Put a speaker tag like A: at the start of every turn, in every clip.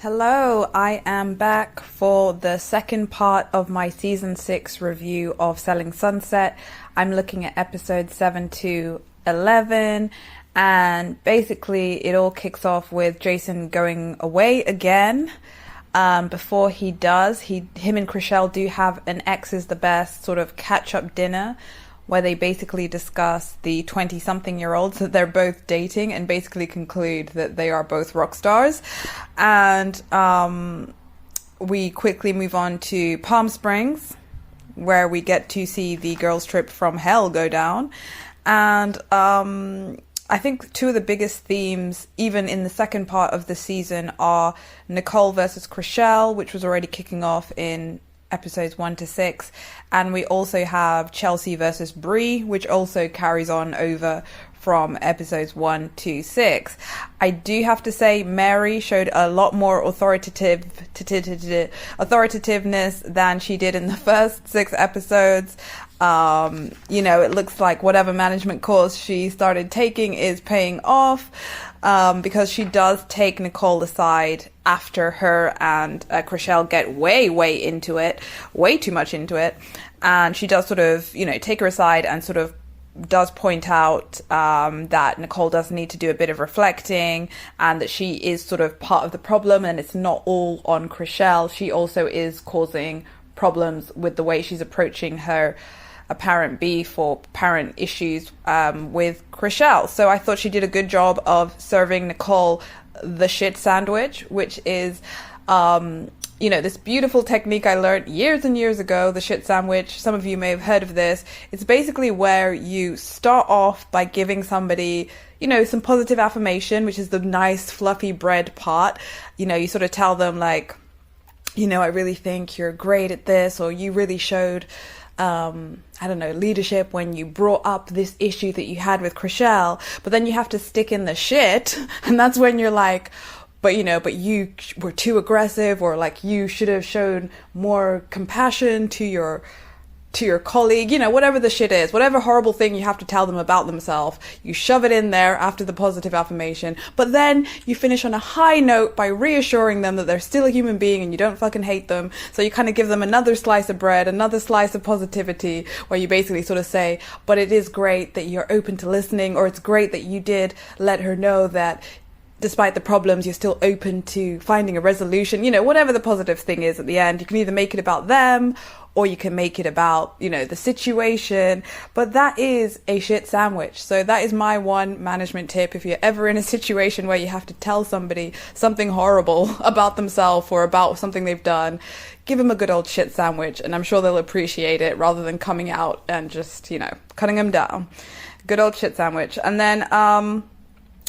A: Hello, I am back for the second part of my season 6 review of Selling Sunset. I'm looking at episodes 7 to 11, and basically it all kicks off with Jason going away again. Before he does, him and Chriselle do have an X is the best sort of catch-up dinner where they basically discuss the 20-something-year-olds that they're both dating and basically conclude that they are both rock stars. And we quickly move on to Palm Springs, where we get to see the girls' trip from hell go down. And I think two of the biggest themes, even in the second part of the season, are Nicole versus Chriselle, which was already kicking off in episodes 1 to 6, and we also have Chelsea versus Bree, which also carries on over from episodes 1 to 6. I do have to say Mary showed a lot more authoritativeness than she did in the first 6 episodes. It looks like whatever management course she started taking is paying off, because she does take Nicole aside after her and Chriselle get way into it, way too much into it. And she does sort of, take her aside and sort of does point out that Nicole does need to do a bit of reflecting, and that she is sort of part of the problem and it's not all on Chriselle. She also is causing problems with the way she's approaching her apparent beef or apparent issues with Chriselle. So I thought she did a good job of serving Nicole the shit sandwich, which is this beautiful technique I learned years and years ago, the shit sandwich. Some of you may have heard of this. It's basically where you start off by giving somebody, some positive affirmation, which is the nice fluffy bread part. You sort of tell them like, I really think you're great at this, or you really showed leadership when you brought up this issue that you had with Chriselle. But then you have to stick in the shit, and that's when you're like, but you were too aggressive, or like you should have shown more compassion to your colleague, whatever the shit is, whatever horrible thing you have to tell them about themselves, you shove it in there after the positive affirmation. But then you finish on a high note by reassuring them that they're still a human being and you don't fucking hate them. So you kind of give them another slice of bread, another slice of positivity, where you basically sort of say, but it is great that you're open to listening, or it's great that you did let her know that despite the problems, you're still open to finding a resolution. Whatever the positive thing is at the end, you can either make it about them or you can make it about, the situation. But that is a shit sandwich. So that is my one management tip. If you're ever in a situation where you have to tell somebody something horrible about themselves or about something they've done, give them a good old shit sandwich, and I'm sure they'll appreciate it, rather than coming out and just, cutting them down. Good old shit sandwich. And then,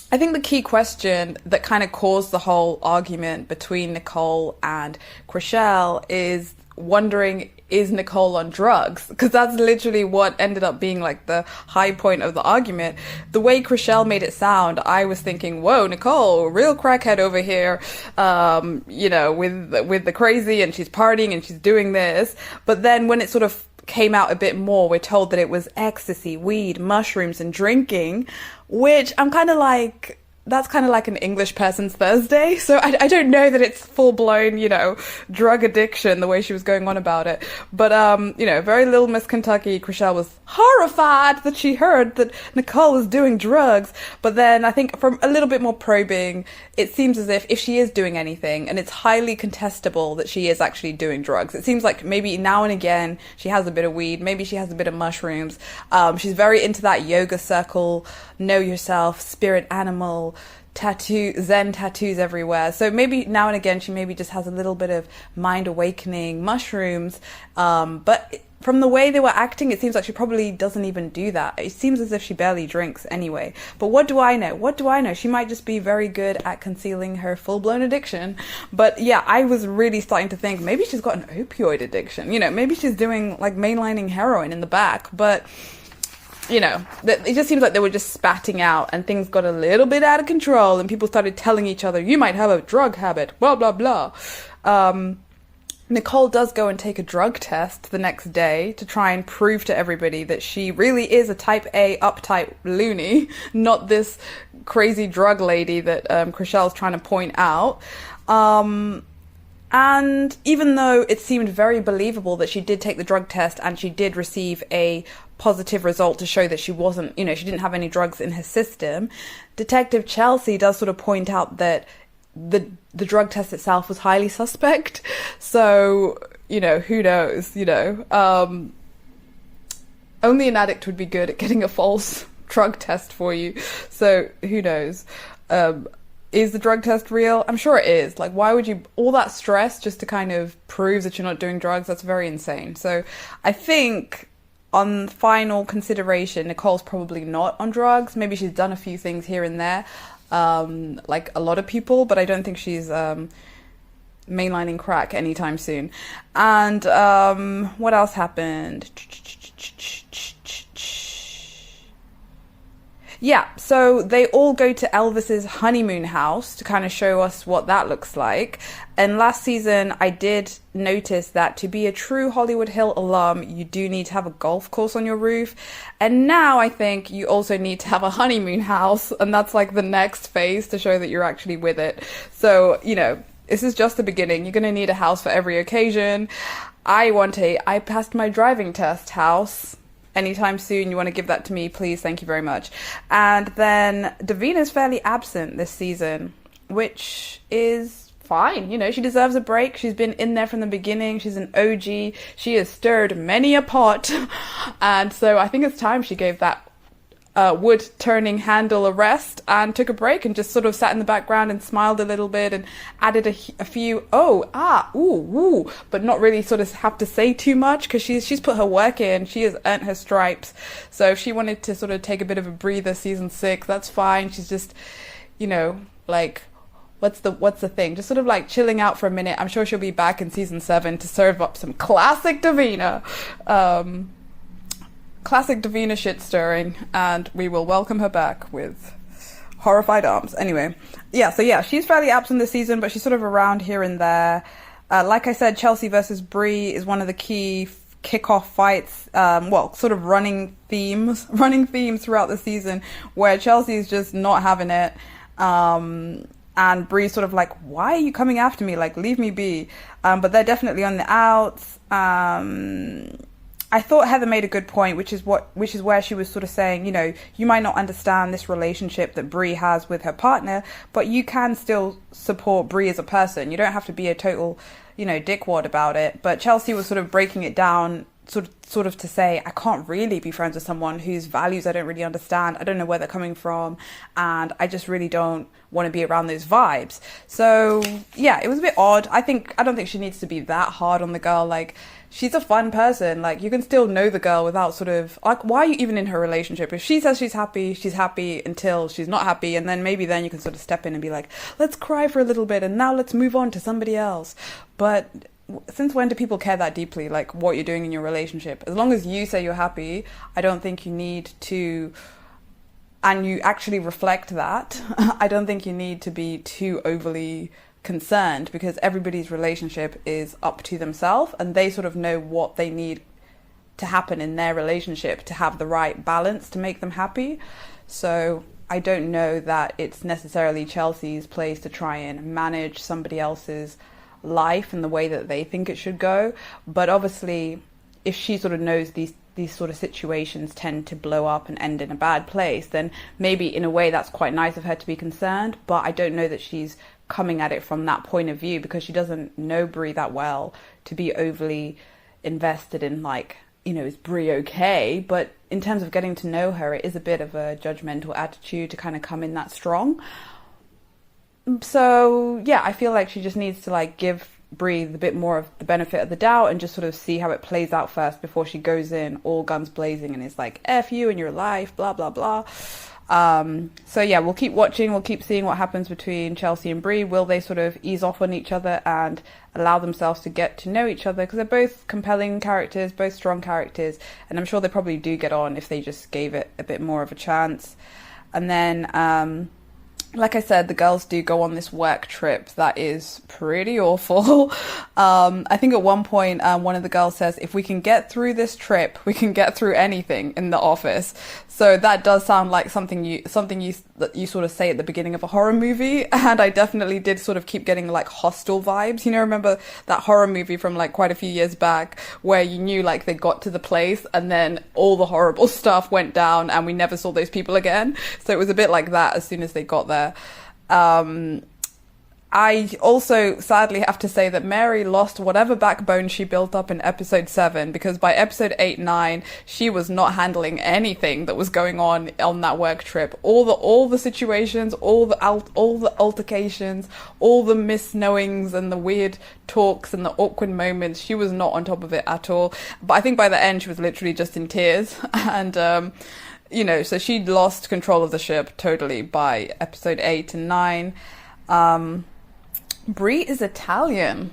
A: I think the key question that kind of caused the whole argument between Nicole and Chriselle is wondering, is Nicole on drugs? Because that's literally what ended up being like the high point of the argument. The way Chriselle made it sound, I was thinking, whoa, Nicole, real crackhead over here, with the crazy, and she's partying and she's doing this. But then when it sort of came out a bit more, we're told that it was ecstasy, weed, mushrooms, and drinking, which I'm kind of like, that's kind of like an English person's Thursday. So I don't know that it's full blown, drug addiction, the way she was going on about it. But, very little Miss Kentucky, Chriselle was horrified that she heard that Nicole was doing drugs. But then I think from a little bit more probing, it seems as if she is doing anything, and it's highly contestable that she is actually doing drugs. It seems like maybe now and again she has a bit of weed, maybe she has a bit of mushrooms. She's very into that yoga circle, know yourself, spirit animal, Zen tattoos everywhere. So maybe now and again she maybe just has a little bit of mind awakening mushrooms. But from the way they were acting, it seems like she probably doesn't even do that. It seems as if she barely drinks anyway. But what do I know? She might just be very good at concealing her full-blown addiction. But yeah, I was really starting to think maybe she's got an opioid addiction. Maybe she's doing like mainlining heroin in the back. But it just seems like they were just spatting out, and things got a little bit out of control, and people started telling each other, you might have a drug habit, blah, blah, blah. Nicole does go and take a drug test the next day to try and prove to everybody that she really is a type A uptight loony, not this crazy drug lady that Chriselle's trying to point out. And even though it seemed very believable that she did take the drug test and she did receive a positive result to show that she wasn't, she didn't have any drugs in her system, Detective Chelsea does sort of point out that the drug test itself was highly suspect. So, who knows, only an addict would be good at getting a false drug test for you. So who knows? Is the drug test real? I'm sure it is. Like, why would you, all that stress just to kind of prove that you're not doing drugs? That's very insane. So I think on final consideration, Nicole's probably not on drugs. Maybe she's done a few things here and there, like a lot of people, but I don't think she's mainlining crack anytime soon. And what else happened? Yeah, so they all go to Elvis's honeymoon house to kind of show us what that looks like. And last season, I did notice that to be a true Hollywood Hill alum, you do need to have a golf course on your roof. And now I think you also need to have a honeymoon house. And that's like the next phase to show that you're actually with it. So, this is just the beginning. You're going to need a house for every occasion. I passed my driving test house. Anytime soon, you want to give that to me, please. Thank you very much. And then Davina's fairly absent this season, which is fine. She deserves a break. She's been in there from the beginning. She's an OG. She has stirred many a pot. And so I think it's time she gave that wood turning handle a rest and took a break and just sort of sat in the background and smiled a little bit and added a few but not really sort of have to say too much because she's put her work in. She has earned her stripes. So if she wanted to sort of take a bit of a breather season 6, that's fine. She's just like, what's the thing, just sort of like chilling out for a minute. I'm sure she'll be back in season 7 to serve up some classic Davina shit stirring, and we will welcome her back with horrified arms. Anyway, she's fairly absent this season, but she's sort of around here and there. Like I said, Chelsea versus Brie is one of the key kickoff fights, sort of running themes throughout the season, where Chelsea is just not having it. And Brie's sort of like, why are you coming after me? Like, leave me be. But they're definitely on the outs. I thought Heather made a good point, which is where she was sort of saying, you might not understand this relationship that Brie has with her partner, but you can still support Brie as a person. You don't have to be a total, dickwad about it. But Chelsea was sort of breaking it down, sort of to say, I can't really be friends with someone whose values I don't really understand. I don't know where they're coming from, and I just really don't want to be around those vibes. So yeah, it was a bit odd. I don't think she needs to be that hard on the girl. Like, she's a fun person. Like, you can still know the girl without sort of, like, why are you even in her relationship? If she says she's happy until she's not happy, and then maybe then you can sort of step in and be like, let's cry for a little bit and now let's move on to somebody else. But since when do people care that deeply, like, what you're doing in your relationship? As long as you say you're happy, I don't think you need to, and you actually reflect that, I don't think you need to be too overly concerned, because everybody's relationship is up to themselves and they sort of know what they need to happen in their relationship to have the right balance to make them happy. So I don't know that it's necessarily Chelsea's place to try and manage somebody else's life in the way that they think it should go. But obviously, if she sort of knows these sort of situations tend to blow up and end in a bad place, then maybe in a way that's quite nice of her to be concerned. But I don't know that she's coming at it from that point of view, because she doesn't know Brie that well to be overly invested in, like, is Brie okay? But in terms of getting to know her, it is a bit of a judgmental attitude to kind of come in that strong. So yeah, I feel like she just needs to, like, give Brie a bit more of the benefit of the doubt and just sort of see how it plays out first before she goes in all guns blazing and is like, F you and your life, blah blah blah. So yeah, we'll keep watching, we'll keep seeing what happens between Chelsea and Brie. Will they sort of ease off on each other and allow themselves to get to know each other? Because they're both compelling characters, both strong characters, and I'm sure they probably do get on if they just gave it a bit more of a chance. And then like I said, the girls do go on this work trip that is pretty awful. I think at one point, one of the girls says, if we can get through this trip, we can get through anything in the office. So that does sound like something you sort of say at the beginning of a horror movie. And I definitely did sort of keep getting like Hostel vibes. You know, remember that horror movie from like quite a few years back where you knew like they got to the place and then all the horrible stuff went down and we never saw those people again. So it was a bit like that as soon as they got there. I also sadly have to say that Mary lost whatever backbone she built up in episode 7, because by episode 8, 9, she was not handling anything that was going on that work trip. All the situations, all the altercations, all the misknowings and the weird talks and the awkward moments, she was not on top of it at all. But I think by the end she was literally just in tears and you know, so she lost control of the ship totally by episode 8 and 9. Brie is Italian,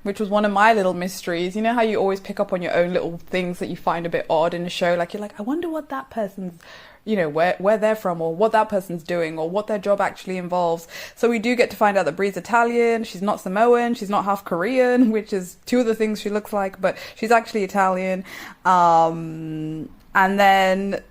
A: which was one of my little mysteries. You know how you always pick up on your own little things that you find a bit odd in a show? Like, you're like, I wonder what that person's, you know, where they're from, or what that person's doing, or what their job actually involves. So we do get to find out that Brie's Italian. She's not Samoan. She's not half Korean, which is two of the things she looks like, but she's actually Italian. And then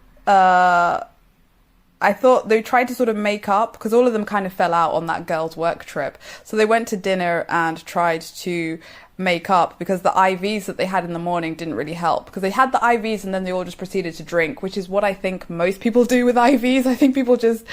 A: I thought they tried to sort of make up, because all of them kind of fell out on that girls' work trip. So they went to dinner and tried to make up, because the IVs that they had in the morning didn't really help, because they had the IVs and then they all just proceeded to drink, which is what I think most people do with IVs. I think people just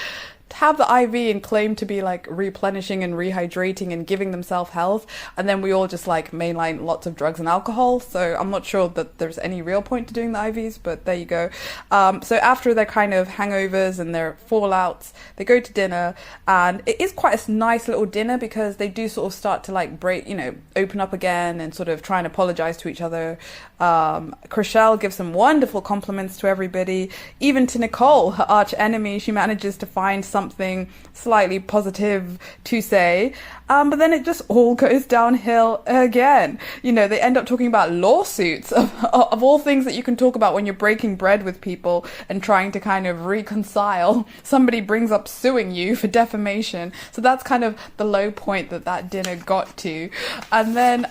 A: have the IV and claim to be like replenishing and rehydrating and giving themselves health, and then we all just like mainline lots of drugs and alcohol. So I'm not sure that there's any real point to doing the IVs, but there you go. So after their kind of hangovers and their fallouts, they go to dinner, and it is quite a nice little dinner, because they do sort of start to like break, you know, open up again and sort of try and apologize to each other. Chrishell gives some wonderful compliments to everybody, even to Nicole, her arch enemy. She manages to find something slightly positive to say, but then it just all goes downhill again. You know, they end up talking about lawsuits of all things that you can talk about when you're breaking bread with people and trying to kind of reconcile. Somebody brings up suing you for defamation. So that's kind of the low point that dinner got to. And then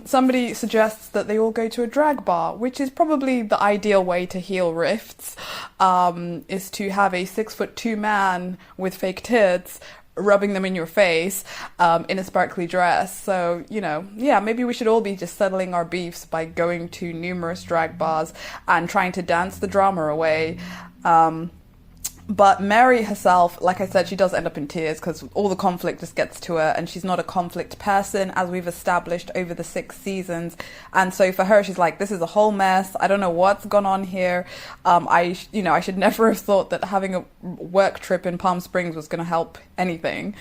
A: somebody suggests that they all go to a drag bar, which is probably the ideal way to heal rifts, is to have a 6'2" man with fake tits rubbing them in your face in a sparkly dress. So, you know, yeah, maybe we should all be just settling our beefs by going to numerous drag bars and trying to dance the drama away. But Mary herself, like I said, she does end up in tears because all the conflict just gets to her, and she's not a conflict person, as we've established over the 6 seasons. And so for her, she's like, this is a whole mess. I don't know what's gone on here. I should never have thought that having a work trip in Palm Springs was going to help anything.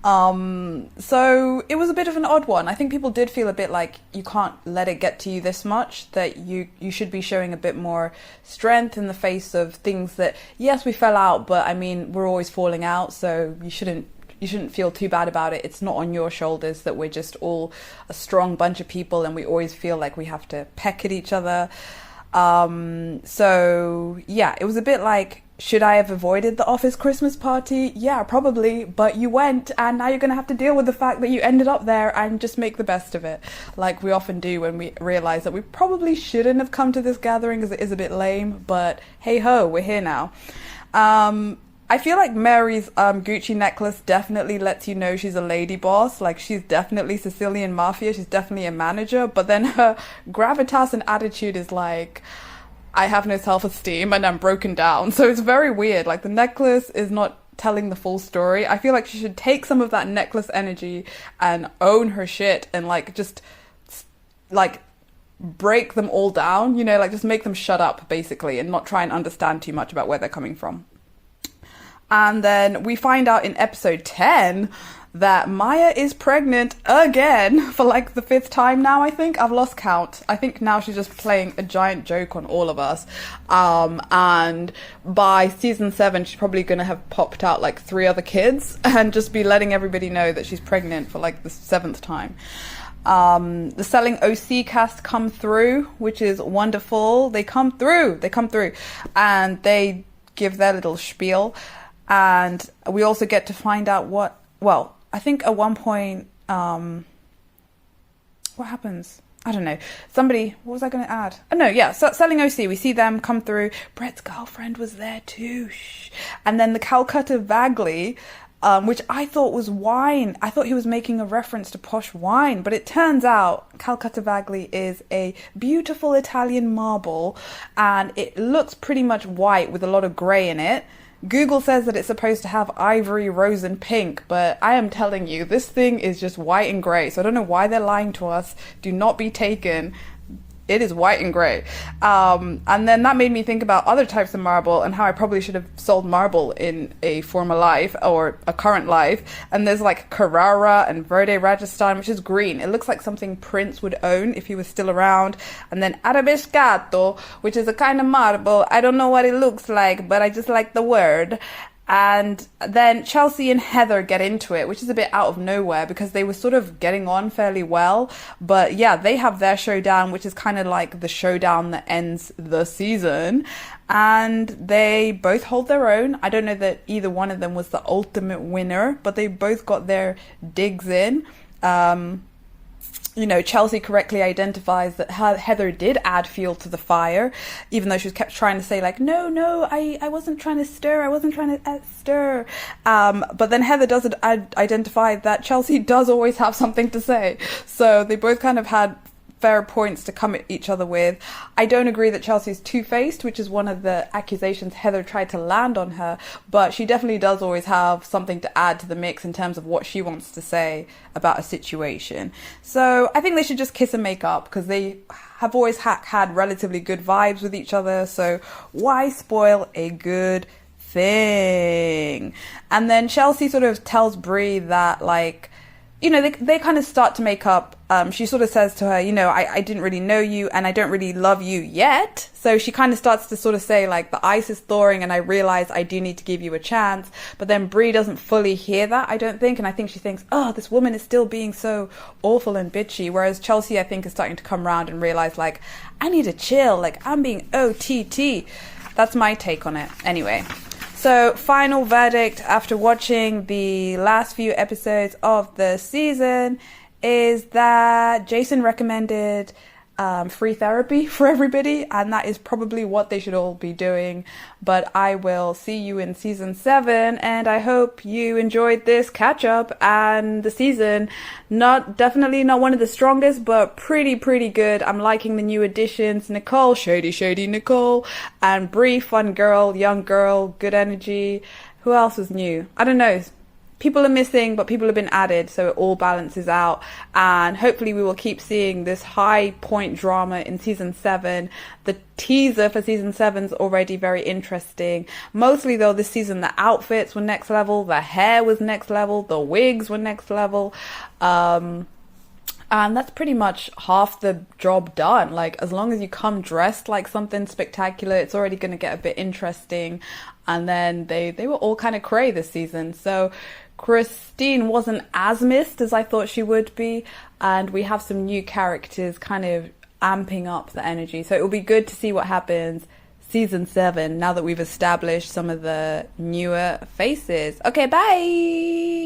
A: So it was a bit of an odd one. I think people did feel a bit like you can't let it get to you this much, that you should be showing a bit more strength in the face of things that, yes, we fell out, but I mean, we're always falling out, so you shouldn't feel too bad about it. It's not on your shoulders that we're just all a strong bunch of people and we always feel like we have to peck at each other. So yeah, it was a bit like, should I have avoided the office Christmas party? Yeah, probably, but you went, and now you're going to have to deal with the fact that you ended up there, and just make the best of it, like we often do when we realize that we probably shouldn't have come to this gathering because it is a bit lame, but hey ho, we're here now. I feel like Mary's Gucci necklace definitely lets you know she's a lady boss. Like, she's definitely Sicilian mafia, she's definitely a manager, but then her gravitas and attitude is like, I have no self-esteem and I'm broken down. So it's very weird. Like, the necklace is not telling the full story. I feel like she should take some of that necklace energy and own her shit and like just like break them all down, you know, like just make them shut up basically and not try and understand too much about where they're coming from. And then we find out in episode 10 that Maya is pregnant again for like the 5th time now, I think. I've lost count. I think now she's just playing a giant joke on all of us. And by season 7, she's probably going to have popped out like 3 other kids and just be letting everybody know that she's pregnant for like the 7th time. The Selling OC cast come through, which is wonderful. They come through and they give their little spiel. And we also get to find out I think at one point, what happens? I don't know. What was I going to add? Oh, no, yeah. So selling OC, we see them come through. Brett's girlfriend was there too. Shh. And then the Calcutta Bagley, which I thought was wine. I thought he was making a reference to posh wine, but it turns out Calcutta Bagley is a beautiful Italian marble, and it looks pretty much white with a lot of grey in it. Google says that it's supposed to have ivory, rose, and pink, but I am telling you, this thing is just white and grey. So I don't know why they're lying to us. Do not be taken. It is white and grey. And then that made me think about other types of marble and how I probably should have sold marble in a former life or a current life. And there's like Carrara and Verde Rajasthan, which is green. It looks like something Prince would own if he was still around. And then Arabescato, which is a kind of marble. I don't know what it looks like, but I just like the word. And then Chelsea and Heather get into it, which is a bit out of nowhere because they were sort of getting on fairly well. But yeah, they have their showdown, which is kind of like the showdown that ends the season. And they both hold their own. I don't know that either one of them was the ultimate winner, but they both got their digs in. Chelsea correctly identifies that Heather did add fuel to the fire, even though she was kept trying to say like, no, I wasn't trying to stir. I wasn't trying to stir. But then Heather does identify that Chelsea does always have something to say. So they both kind of had fair points to come at each other with. I don't agree that Chelsea's two-faced, which is one of the accusations Heather tried to land on her, but she definitely does always have something to add to the mix in terms of what she wants to say about a situation. So I think they should just kiss and make up because they have always had relatively good vibes with each other, so why spoil a good thing? And then Chelsea sort of tells Brie that they kind of start to make up. She sort of says to her, I didn't really know you and I don't really love you yet. So she kind of starts to sort of say like the ice is thawing and I realize I do need to give you a chance. But then Brie doesn't fully hear that, I don't think. And I think she thinks, oh, this woman is still being so awful and bitchy. Whereas Chelsea, I think, is starting to come around and realize like, I need to chill. Like I'm being OTT. That's my take on it. Anyway. So, final verdict after watching the last few episodes of the season is that Jason recommended free therapy for everybody, and that is probably what they should all be doing. But I will see you in season 7, and I hope you enjoyed this catch up and the season. Definitely not one of the strongest, but pretty good. I'm liking the new additions. Nicole, shady Nicole, and Brie, fun girl, young girl, good energy. Who else was new? I don't know. People are missing, but people have been added, so it all balances out. And hopefully we will keep seeing this high point drama in season 7. The teaser for season 7 is already very interesting. Mostly though, this season the outfits were next level, the hair was next level, the wigs were next level. And that's pretty much half the job done. Like, as long as you come dressed like something spectacular, it's already going to get a bit interesting. And then they were all kind of cray this season. So Christine wasn't as missed as I thought she would be. And we have some new characters kind of amping up the energy. So it will be good to see what happens season 7 now that we've established some of the newer faces. Okay, bye!